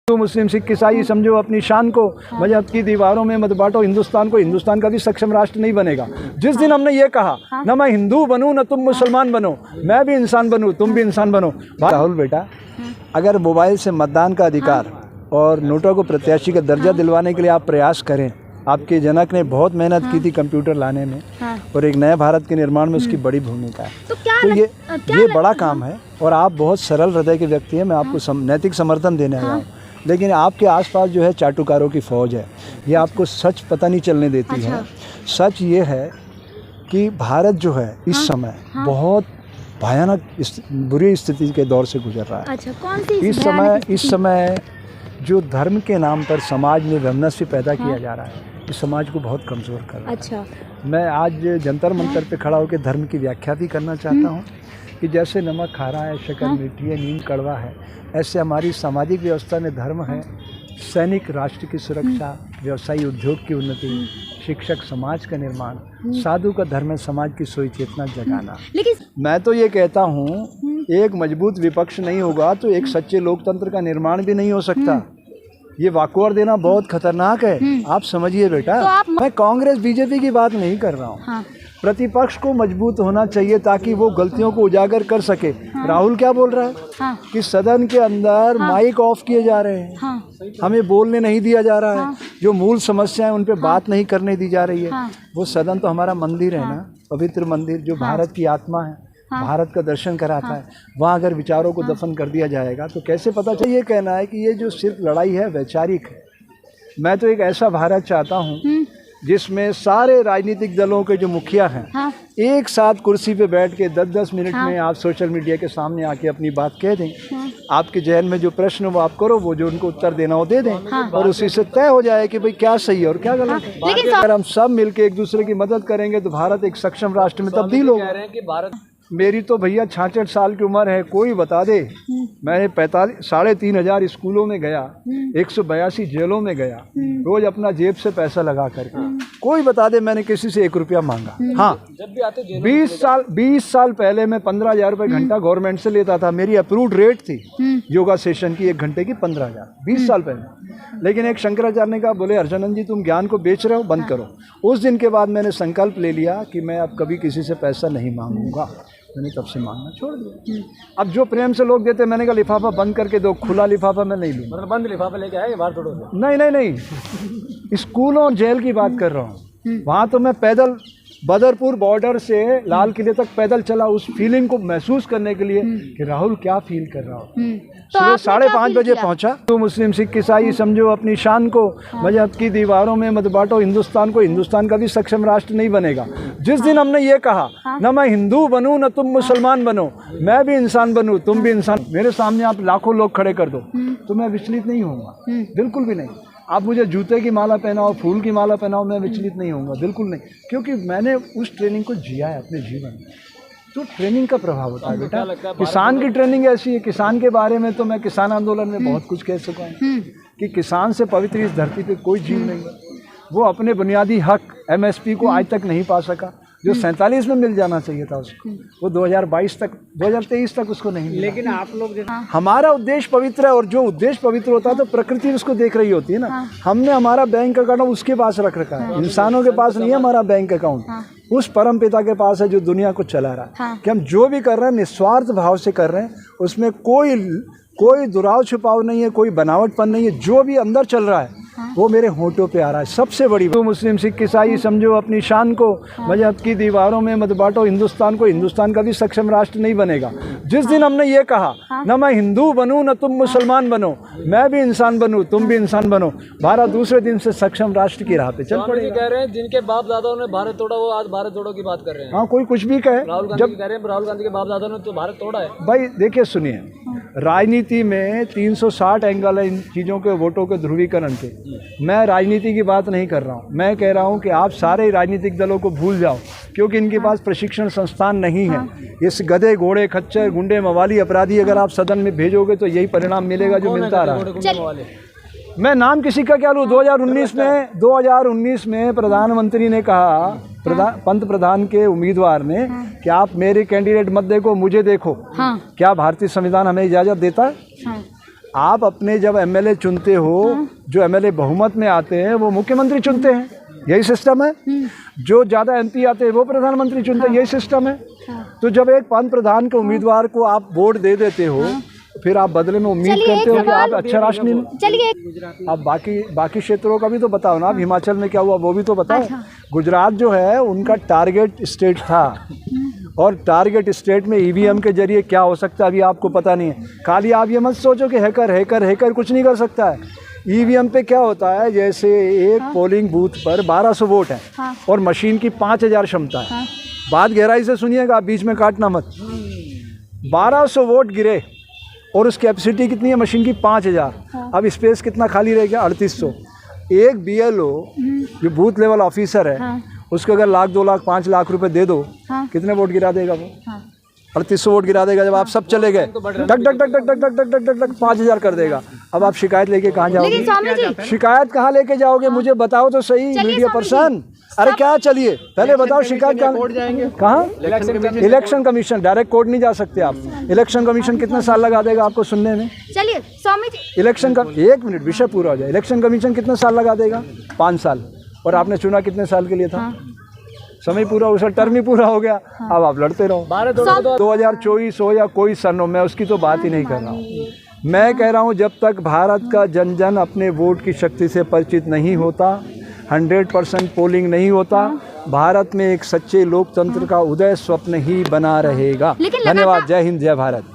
तो मुस्लिम सिख ईसाई समझो अपनी शान को, मजहब की दीवारों में मत बांटो हिंदुस्तान को। हिंदुस्तान का भी सक्षम राष्ट्र नहीं बनेगा। जिस दिन हमने ये कहा ना मैं हिंदू बनूं ना तुम मुसलमान बनो, मैं भी इंसान बनूं तुम भी इंसान बनो। राहुल बेटा, अगर मोबाइल से मतदान का अधिकार और नोटों को प्रत्याशी का दर्जा दिलवाने के लिए आप प्रयास करें, आपके जनक ने बहुत मेहनत की थी कंप्यूटर लाने में और एक नए भारत के निर्माण में उसकी बड़ी भूमिका है। तो ये बड़ा काम है और आप बहुत सरल हृदय के व्यक्ति हैं। मैं आपको नैतिक समर्थन देने आया हूँ, लेकिन आपके आसपास जो है चाटुकारों की फौज है, ये आपको सच पता नहीं चलने देती है। सच ये है कि भारत जो है इस समय बहुत भयानक बुरी स्थिति के दौर से गुजर रहा है। कौन सी इस समय जो धर्म के नाम पर समाज में वैमनस्य पैदा किया जा रहा है, इस समाज को बहुत कमज़ोर कर रहा है। मैं आज जंतर मंतर पे खड़ा होकर धर्म की व्याख्या भी करना चाहता हूँ कि जैसे नमक खारा है, शक्कर मीठी है, नीम कड़वा है, ऐसे हमारी सामाजिक व्यवस्था में धर्म है। सैनिक राष्ट्र की सुरक्षा, व्यवसायी उद्योग की उन्नति, शिक्षक समाज का निर्माण, साधु का धर्म है समाज की सोई चेतना जगाना। मैं तो ये कहता हूँ, एक मजबूत विपक्ष नहीं होगा तो एक सच्चे लोकतंत्र का निर्माण भी नहीं हो सकता। ये वाकओवर देना बहुत खतरनाक है, आप समझिए बेटा। मैं कांग्रेस बीजेपी की बात नहीं कर रहा हूँ। प्रतिपक्ष को मजबूत होना चाहिए ताकि वो गलतियों को उजागर कर सके। राहुल क्या बोल रहा है कि सदन के अंदर माइक ऑफ किए जा रहे हैं, हमें बोलने नहीं दिया जा रहा है, जो मूल समस्या है उन पे बात नहीं करने दी जा रही है। वो सदन तो हमारा मंदिर है ना, पवित्र मंदिर जो भारत की आत्मा है, भारत का दर्शन कराता है। वहाँ अगर विचारों को दफन कर दिया जाएगा तो कैसे पता चले। ये कहना है कि ये जो सिर्फ लड़ाई है वैचारिक है। मैं तो एक ऐसा भारत चाहता हूँ जिसमें सारे राजनीतिक दलों के जो मुखिया हैं एक साथ कुर्सी पे बैठ के 10-10 मिनट में आप सोशल मीडिया के सामने आके अपनी बात कह दें। आपके जहन में जो प्रश्न वो आप करो, वो जो उनको उत्तर देना हो दे दें और उसी से तय हो जाए कि भाई क्या सही है और क्या गलत है। अगर हम सब मिलके एक दूसरे की मदद करेंगे तो भारत एक सक्षम राष्ट्र में तब्दील होगा। मेरी तो भैया 66 साल की उम्र है, कोई बता दे। मैंने 3,500 स्कूलों में गया, 182 जेलों में गया, रोज अपना जेब से पैसा लगा करके। कोई बता दे मैंने किसी से 1 रुपया मांगा। हाँ, 20 साल पहले मैं 15,000 रुपये घंटा गवर्नमेंट से लेता था। मेरी अप्रूव्ड रेट थी योगा सेशन की 1 घंटे की 15,000, 20 साल पहले। लेकिन एक शंकराचार्य ने कहा, बोले अर्जुनंद जी तुम ज्ञान को बेच रहे हो, बंद करो। उस दिन के बाद मैंने संकल्प ले लिया कि मैं अब कभी किसी से पैसा नहीं मांगूंगा। मैंने तब से मांगना छोड़ दिया। अब जो प्रेम से लोग देते, मैंने कहा लिफाफा बंद करके दो, खुला लिफाफा मैं नहीं लूँगा। मतलब बंद लिफाफा लेके आए बाहर थोड़ा सा? नहीं, स्कूलों और जेल की बात कर रहा हूँ। वहाँ तो मैं पैदल बदरपुर बॉर्डर से लाल किले तक पैदल चला, उस फीलिंग को महसूस करने के लिए कि राहुल क्या फील कर रहा हो। सुबह 5:30 बजे पहुंचा। तो मुस्लिम सिख ईसाई समझो अपनी शान को, मजहब की दीवारों में मत बांटो हिंदुस्तान को। हिंदुस्तान का भी सक्षम राष्ट्र नहीं बनेगा। जिस दिन हमने ये कहा ना मैं हिंदू बनूं ना तुम मुसलमान बनो, मैं भी इंसान बनूं तुम भी इंसान, मेरे सामने आप लाखों लोग खड़े कर दो तो मैं विचलित नहीं होऊंगा, बिल्कुल भी नहीं। आप मुझे जूते की माला पहनाओ, फूल की माला पहनाओ, मैं विचलित नहीं होऊंगा, बिल्कुल नहीं। क्योंकि मैंने उस ट्रेनिंग को जिया है अपने जीवन में। तो ट्रेनिंग का प्रभाव होता है बेटा। किसान की ट्रेनिंग ऐसी है, किसान के बारे में तो मैं किसान आंदोलन में बहुत कुछ कह सका हूँ कि किसान से पवित्र इस धरती पे कोई जीव नहीं है। वो अपने बुनियादी हक MSP को आज तक नहीं पा सका, जो 47 में मिल जाना चाहिए था उसको। वो 2023 तक उसको नहीं मिला। लेकिन आप लोग हमारा उद्देश्य पवित्र है और जो उद्देश्य पवित्र होता है तो प्रकृति उसको देख रही होती है ना। हमने हमारा बैंक अकाउंट उसके पास रख रखा है, इंसानों के पास नहीं है हमारा बैंक अकाउंट। उस परम पिता के पास है जो दुनिया को चला रहा है। कि हम जो भी कर रहे हैं निस्वार्थ भाव से कर रहे हैं, उसमें कोई दुराव छुपाव नहीं है, कोई बनावटपन नहीं है। जो भी अंदर चल रहा है वो मेरे होंठों पे आ रहा है। सबसे बड़ी तो मुस्लिम सिख ईसाई समझो अपनी शान को, मजहब की दीवारों में मत बांटो हिंदुस्तान को। हिंदुस्तान का भी सक्षम राष्ट्र नहीं बनेगा। जिस दिन हमने ये कहा ना मैं हिंदू बनूं ना तुम मुसलमान बनो, मैं भी इंसान बनूं तुम भी इंसान बनो, भारत दूसरे दिन से सक्षम राष्ट्र की राह पे चल पड़ेगा। कह रहे हैं जिनके बाप दादाओं ने भारत तोड़ा वो आज भारत तोड़ो की बात कर रहे हैं। हाँ, कोई कुछ भी कहे। राहुल गांधी कह रहे हैं राहुल गांधी के बाप दादा ने तो भारत तोड़ा है। भाई देखिए, सुनिए, राजनीति में 360 एंगल है इन चीज़ों के, वोटों के ध्रुवीकरण के। मैं राजनीति की बात नहीं कर रहा हूँ। मैं कह रहा हूँ कि आप सारे राजनीतिक दलों को भूल जाओ, क्योंकि इनके पास प्रशिक्षण संस्थान नहीं है। इस गधे घोड़े खच्चर गुंडे मवाली अपराधी अगर आप सदन में भेजोगे तो यही परिणाम मिलेगा जो मिलता रहा है। मैं नाम किसी का क्या लूँ। 2019 में प्रधानमंत्री ने कहा, पंत प्रधान के उम्मीदवार ने, कि आप मेरे कैंडिडेट मत देखो मुझे देखो। क्या भारतीय संविधान हमें इजाज़त देता है? आप अपने जब एमएलए चुनते हो, जो एमएलए बहुमत में आते हैं वो मुख्यमंत्री चुनते हैं, यही सिस्टम है। जो ज़्यादा एमपी आते हैं वो प्रधानमंत्री चुनते हैं, यही सिस्टम है। तो जब एक पंत प्रधान के उम्मीदवार को आप वोट दे देते हो, फिर आप बदले में उम्मीद करते हो कि आप अच्छा राष्ट्रनीति। चलिए आप बाकी क्षेत्रों का भी तो बताओ ना। आप हिमाचल में क्या हुआ वो भी तो बताओ। गुजरात जो है उनका टारगेट स्टेट था, और टारगेट स्टेट में ईवीएम के जरिए क्या हो सकता है अभी आपको पता नहीं है। खाली आप ये मत सोचो कि हैकर कुछ नहीं कर सकता है। ईवीएम पे क्या होता है, जैसे एक पोलिंग बूथ पर 1200 वोट है और मशीन की 5000 क्षमता है। बात गहराई से सुनिएगा, बीच में काटना मत। 1200 वोट गिरे और उस कैपेसिटी कितनी है मशीन की? 5000। अब स्पेस कितना खाली रह गया? 3800। एक बीएलओ जो बूथ लेवल ऑफिसर है उसको अगर लाख 2 लाख 5 लाख रुपए दे दो, कितने वोट गिरा देगा वो? 3800 वोट गिरा देगा। जब आप सब चले गए टक टक टक टक टक टक टक टक 5000 कर देगा। अब आप शिकायत लेके कहाँ जाओगे? शिकायत कहाँ लेके जाओगे मुझे बताओ तो सही मीडिया पर्सन। अरे क्या चलिए पहले बताओ शिकायत कहाँ? Election commission. डायरेक्ट कोर्ट नहीं जा सकते आप। इलेक्शन कमीशन कितना साल लगा देगा आपको सुनने में? चलिए स्वामी जी, इलेक्शन का 1 मिनट विषय पूरा हो जाए। इलेक्शन कमीशन कितना साल लगा देगा? 5 साल। और आपने चुना कितने साल के लिए था? समय पूरा, उसका टर्म ही पूरा हो गया। अब आप लड़ते रहो। 2024 हो या कोई सन हो, मैं उसकी तो बात ही नहीं कर रहा हूँ। मैं कह रहा हूँ जब तक भारत का जन जन अपने वोट की शक्ति से परिचित नहीं होता, 100% पोलिंग नहीं होता, भारत में एक सच्चे लोकतंत्र का उदय स्वप्न ही बना रहेगा। धन्यवाद। जय हिंद, जय भारत।